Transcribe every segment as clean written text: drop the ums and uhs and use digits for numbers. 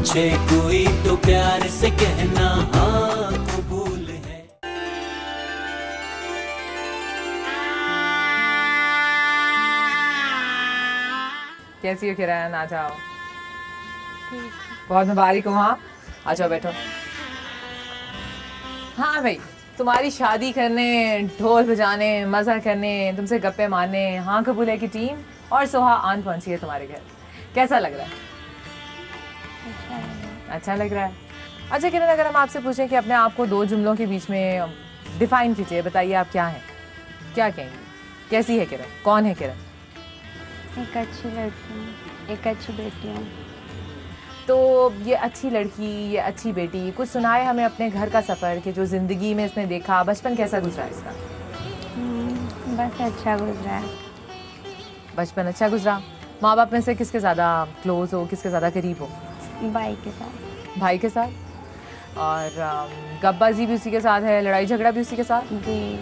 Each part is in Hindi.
पूछे कोई तो प्यार से कहना हाँ कबूल है। कैसी हो किरण? आ जाओ। बहुत मुबारक हो। हाँ आ जाओ बैठो। हाँ भाई, तुम्हारी शादी करने, ढोल बजाने, मजा करने, तुमसे गप्पे मारने हाँ कबूल है की टीम और सोहा आन पहुंची है तुम्हारे घर। कैसा लग रहा है? अच्छा लग रहा है। अच्छा किरण, अगर हम आपसे पूछें कि अपने आप को 2 जुमलों के बीच में डिफाइन कीजिए, बताइए आप क्या हैं, क्या कहेंगी? कैसी है किरण? कौन है किरण? एक अच्छी लड़की हूँ, एक अच्छी बेटी हूँ। तो ये अच्छी लड़की, ये अच्छी बेटी, कुछ सुनाए हमें अपने घर का सफ़र कि जो ज़िंदगी में इसने देखा, बचपन कैसा गुजरा इसका? बस अच्छा गुजरा है। बचपन अच्छा गुजरा। माँ बाप में से किसके ज़्यादा क्लोज हो, किसके ज़्यादा करीब हो? भाई के साथ। भाई के साथ। और गप्पाबाजी भी उसी के साथ है, लड़ाई झगड़ा भी उसी के साथ? जी।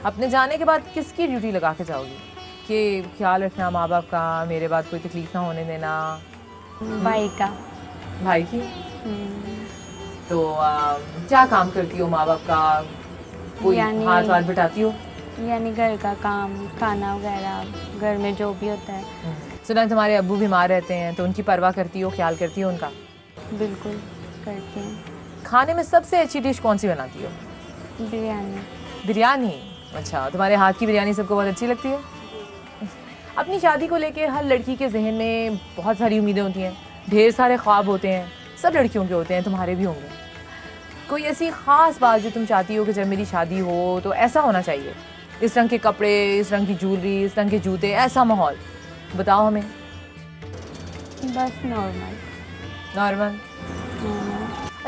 अपने जाने के बाद किसकी ड्यूटी लगा के जाओगी कि ख्याल रखना माँ बाप का, मेरे बाद कोई तकलीफ ना होने देना? भाई का। भाई की? तो क्या काम करती हो माँ बाप का? कोई हाथ वाथ बटाती हो? यानी घर का काम, खाना वगैरह, घर में जो भी होता है। सुना तुम्हारे अब्बू बीमार रहते हैं, तो उनकी परवाह करती हो, ख्याल करती हो उनका? बिल्कुल करती हूँ। खाने में सबसे अच्छी डिश कौन सी बनाती हो? बिरयानी। बिरयानी? अच्छा, तुम्हारे हाथ की बिरयानी सबको बहुत अच्छी लगती है? अपनी शादी को लेके हर लड़की के जहन में बहुत सारी उम्मीदें होती हैं, ढेर सारे ख्वाब होते हैं, सब लड़कियों के होते हैं, तुम्हारे भी होंगे। कोई ऐसी ख़ास बात जो तुम चाहती हो कि जब मेरी शादी हो तो ऐसा होना चाहिए, इस रंग के कपड़े, इस रंग की ज्वेलरी, इस रंग के जूते, ऐसा माहौल बताओ हमें। बस नॉर्मल। नॉर्मल?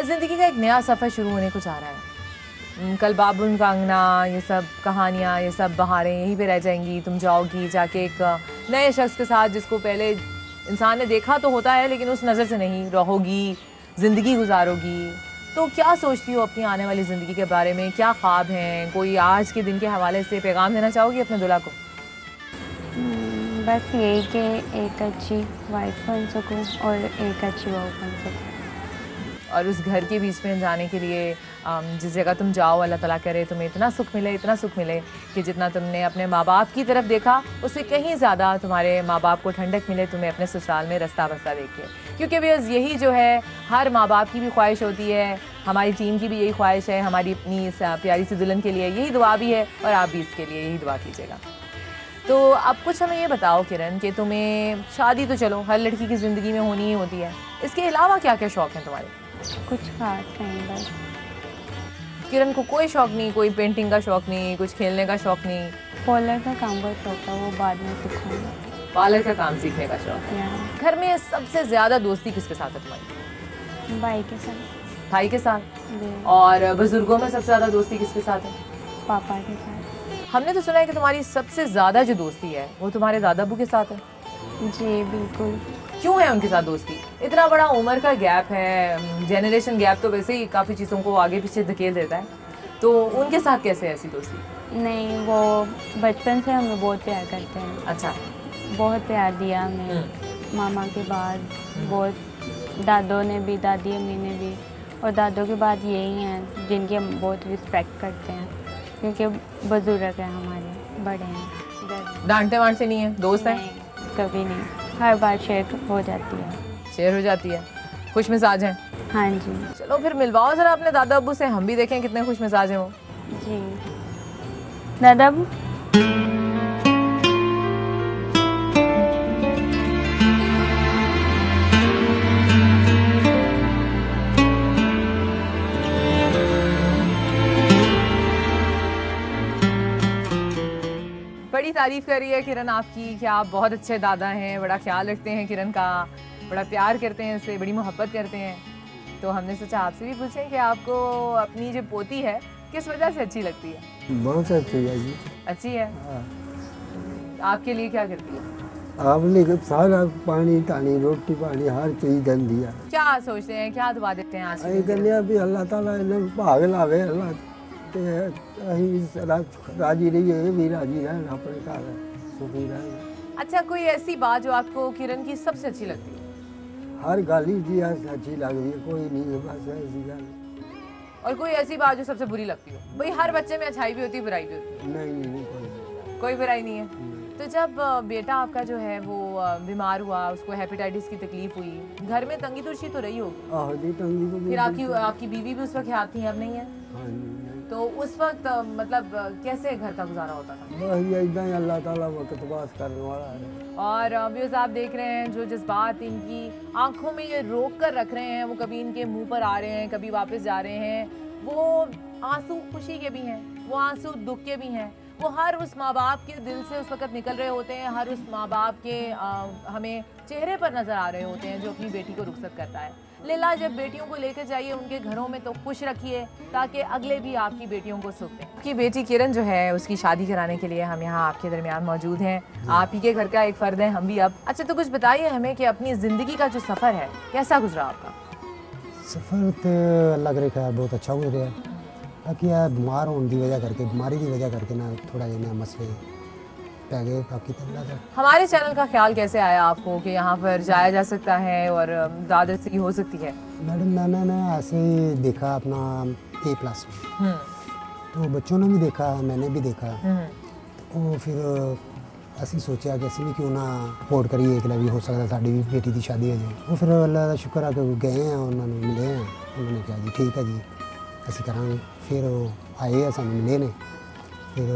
ज़िंदगी का एक नया सफ़र शुरू होने को जा रहा है। कल बाबुल का अंगना, ये सब कहानियाँ, ये सब बहारें यहीं पे रह जाएंगी। तुम जाओगी जाके एक नए शख्स के साथ, जिसको पहले इंसान ने देखा तो होता है लेकिन उस नज़र से नहीं, रहोगी, ज़िंदगी गुजारोगी। तो क्या सोचती हो अपनी आने वाली ज़िंदगी के बारे में? क्या ख्वाब हैं? कोई आज के दिन के हवाले से पैगाम देना चाहोगी अपने दूल्हा को? बस यही कि एक अच्छी वाइफ बन सकूं और एक अच्छी बहू बन सकूं। और उस घर के बीच में जाने के लिए जिस जगह तुम जाओ, अल्लाह ताला करे तुम्हें इतना सुख मिले, इतना सुख मिले कि जितना तुमने अपने माँ बाप की तरफ देखा उससे कहीं ज़्यादा तुम्हारे माँ बाप को ठंडक मिले, तुम्हें अपने ससुराल में रास्ता बस्ता देखिए। क्योंकि बिकॉज़ यही जो है हर माँ बाप की भी ख्वाहिश होती है, हमारी टीम की भी यही ख्वाहिश है, हमारी अपनी इस प्यारी सी दुल्हन के लिए यही दुआ भी है और आप भी इसके लिए यही दुआ कीजिएगा। तो अब कुछ हमें ये बताओ किरण कि तुम्हें शादी तो चलो हर लड़की की ज़िंदगी में होनी ही होती है, इसके अलावा क्या क्या शौक़ हैं तुम्हारे? कुछ खास नहीं बस। किरण को कोई शौक़ नहीं? कोई पेंटिंग का शौक़ नहीं, कुछ खेलने का शौक़ नहीं? पार्लर का काम बहुत शौक है, वो बाद में सीखूंगी। पार्लर का काम सीखने का शौक़। घर में सबसे ज़्यादा दोस्ती किसके साथ है तुम्हारी? भाई के साथ। भाई के साथ? और बुजुर्गों में सबसे ज़्यादा दोस्ती किसके साथ है? पापा के साथ। हमने तो सुना है कि तुम्हारी सबसे ज़्यादा जो दोस्ती है वो तुम्हारे दादा अब्बू के साथ है। जी बिल्कुल। क्यों है उनके साथ दोस्ती? इतना बड़ा उम्र का गैप है, जनरेशन गैप तो वैसे ही काफ़ी चीज़ों को आगे पीछे धकेल देता है, तो उनके साथ कैसे ऐसी दोस्ती? नहीं, वो बचपन से हमें बहुत प्यार करते हैं। अच्छा। बहुत प्यार दिया हमें मामा के बाद, बहुत दादों ने भी, दादी अम्मी ने भी, और दादों के बाद यही हैं जिनकी हम बहुत रिस्पेक्ट करते हैं क्योंकि बुजुर्ग हैं हमारे, बड़े हैं। डांटते वांटते नहीं है? दोस्त हैं? कभी नहीं, हर बार शेयर हो जाती है। शेयर हो जाती है? खुश मिजाज हैं? हाँ जी। चलो फिर मिलवाओ ज़रा अपने दादा अब्बू से, हम भी देखें कितने खुश मिजाज हैं वो। जी दादा अब्बू। बड़ी तारीफ़ कर रही है किरण आपकी कि आप बहुत अच्छे दादा हैं, बड़ा ख्याल रखते हैं किरण का, बड़ा प्यार करते हैं इससे, बड़ी मोहब्बत करते हैं। तो हमने सोचा आपसे भी पूछें कि आपको अपनी जो पोती है किस वजह से अच्छी लगती है? बहुत अच्छी है जी। अच्छी है? आपके लिए क्या करती है? आपने सारा पानी तानी रोटी पानी हर चीज दन दिया। क्या सोचते हैं, क्या दुआ देते हैं आज? कहने भी अल्लाह ताला इन्हें भाग लावे, अल्लाह राजी रहिए, ये भी राजी रहें अपने घर सुखी रहें। अच्छा, कोई ऐसी बात जो आपको किरण की सबसे अच्छी लगती है? हर गल ही जी अच्छी लगती है, कोई नहीं बस ऐसी गल। और कोई ऐसी बात जो सबसे बुरी लगती हो? भाई हर बच्चे में अच्छाई भी होती है, बुराई भी होती नहीं कोई बुराई नहीं है। तो जब बेटा आपका जो है वो बीमार हुआ, उसको हेपेटाइटिस की तकलीफ हुई, घर में तंगी तुर्शी तो रही होगी? आहो जी तंगी तो फिर आपकी बीवी भी उस वक्त हयात थी, अब नहीं है? हाँ जी। तो उस वक्त मतलब कैसे घर का गुजारा होता था? बस इदा ही अल्लाह ताला वक्त पास करने वाला है। और व्यूअर्स आप देख रहे हैं जो जज्बात इनकी आंखों में ये रोक कर रख रहे हैं, वो कभी इनके मुंह पर आ रहे हैं, कभी वापस जा रहे हैं। वो आंसू खुशी के भी हैं, वो आंसू दुख के भी हैं। वो हर उस माँ बाप के दिल से उस वक्त निकल रहे होते हैं, हर उस माँ बाप के हमें चेहरे पर नज़र आ रहे होते हैं जो अपनी बेटी को रुखसत करता है। लीला, जब बेटियों को लेकर जाइए उनके घरों में तो खुश रखिए ताकि अगले भी आपकी बेटियों को सुख दें। आपकी बेटी किरण जो है उसकी शादी कराने के लिए हम यहाँ आपके दरमियान मौजूद हैं। आप ही के घर का एक फ़र्द है, हम भी अब। अच्छा, तो कुछ बताइए हमें कि अपनी ज़िंदगी का जो सफ़र है कैसा गुजरा आपका? सफ़र तो अल्लाह करे खैर बहुत अच्छा गुजरिया। बाकी यार बीमार होने की वजह करके, बीमारी की वजह करके ना थोड़ा जिन्ना मसले पै गए। बाकी तो अल्लाह का। हमारे चैनल का ख्याल कैसे आया आपको कि यहाँ पर जाया जा सकता है और दादरसी हो सकती है? मैडम मैंने ना ऐसे ही देखा अपना A+ में, तो बच्चों ने भी देखा, मैंने भी देखा, तो फिर ਅਸੀਂ सोचा कि ਅਸੀਂ भी क्यों ना सपोर्ट करिए कि भी हो सकता साड़ी भी बेटी की शादी हो जाए। वो फिर अल्लाह का शुक्र है कि गए हैं, उन्होंने मिले हैं, उन्होंने कहा जी ठीक है जी ਅਸੀਂ करांगे। फिर आए हैं, सानू मिले ने, फिर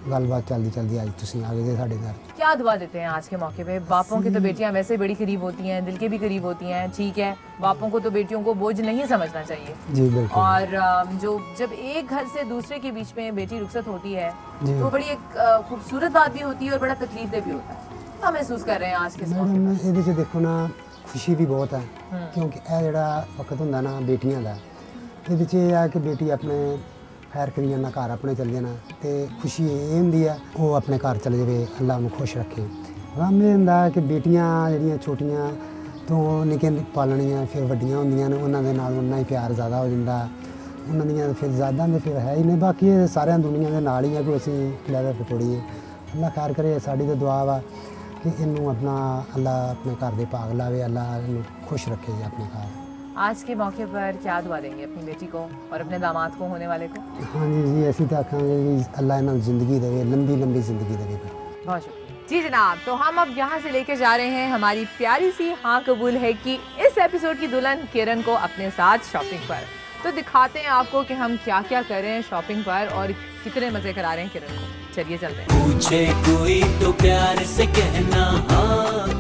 गलबात चलती आज तुम आ गए साढ़े घर। क्या दुआ देते हैं आज के मौके पे? बापों की तो बेटियां वैसे बड़ी करीब होती हैं, दिल के भी करीब होती हैं, ठीक है, बापों को तो बेटियों को बोझ नहीं समझना चाहिए जी बिल्कुल। और जो जब एक घर से दूसरे के बीच में बेटी रुखसत होती है तो बड़ी एक खूबसूरत बात भी होती है और बड़ा तकलीफ दे भी होता है। क्या महसूस कर रहे हैं आज के इस मौके मैडम ਇਹਦੇ 'ਚ ਦੇਖੋ ना खुशी भी बहुत है, क्योंकि ਇਹ ਜਿਹੜਾ वक्त ਹੁੰਦਾ ना बेटियां ਦਾ, ਇਹਦੇ 'ਚ ਇਹ ਆ कि बेटी अपने खैर करी जाना, घर अपने चल जाना, तो खुशी ये होंगी है वो अपने घर चले जाए, अल्लाह उन्हें खुश रखे। गम ये होंदा कि बेटियां जड़ियाँ छोटियां तो निक्के पालनियां, फिर वड्डियां होंदियां ने, उन्होंने नाल उन्ना ही प्यार ज़्यादा हो जाता, उन्होंने फिर ज़्यादा तो फिर है ही नहीं। बाकी ये सारे दुनिया के नाल ही है कि असीं खिलावे पटोड़ीए। अल्लाह खैर करे, साड़ी तो दुआ वा कि इनू अपना अल्लाह अपने घर दे भाग लावे, अल्लाह इनू खुश रखे जी अपने घर। आज के मौके पर क्या दुआ देंगे अपनी बेटी को और अपने दामाद को, होने वाले को? हाँ जी ऐसी तो आखांगे कि अल्लाह इन्हें ज़िंदगी देवे, लंबी लंबी ज़िंदगी देवे। बहुत शुक्रिया जी जनाब। तो हम अब यहाँ से लेके जा रहे हैं हमारी प्यारी सी हाँ कबूल है कि इस एपिसोड की दुल्हन किरण को अपने साथ शॉपिंग पर। तो दिखाते हैं आपको कि हम क्या क्या कर रहे हैं शॉपिंग पर और कितने मज़े करा रहे हैं किरण को। चलिए चलते हैं। पूछे कोई तो प्यार से कहना हाँ